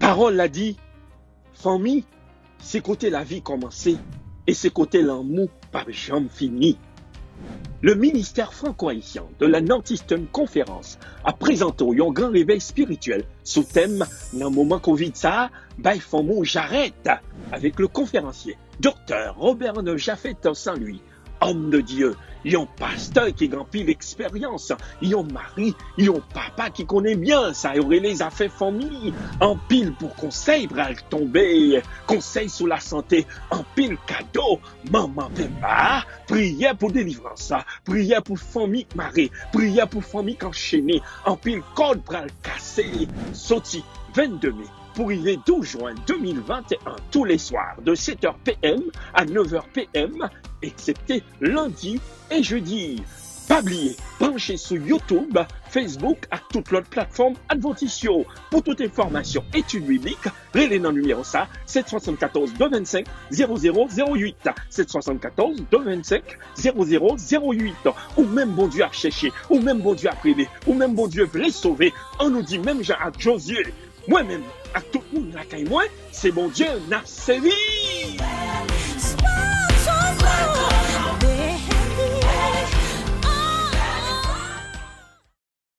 Parole l'a dit, famille, c'est côté la vie commencée et c'est côté l'amour par jamais fini. Le ministère franco-haïtien de la Northeastern Conference a présenté un grand réveil spirituel sous thème dans le moment Covid ça, bah famille j'arrête avec le conférencier Dr Robert Jaffet Saint-Louis. Homme de Dieu, yon pasteur qui remplit l'expérience, yon mari, yon papa qui connaît bien ça aurait les affaires famille, en pile pour conseil bral tomber, conseil sur la santé, en pile cadeau, maman papa, prière pour délivrance, prière pour famille marée, prière pour famille enchaînée, en pile code bral cassé, sorti 22 mai. Pour arriver 12 juin 2021, tous les soirs, de 7h PM à 9h PM, excepté lundi et jeudi. Pas oublier, branchez sur YouTube, Facebook et toute l'autre plateforme Adventistio. Pour toute information, études bibliques, relais dans le numéro ça, 774 225 0008. 774 225 0008. Ou même bon Dieu a cherché, ou même bon Dieu a privé, ou même bon Dieu voulait sauver. On nous dit même Jean à Josué. Moi-même, à tout le monde la caille moi, c'est mon Dieu n'a servi.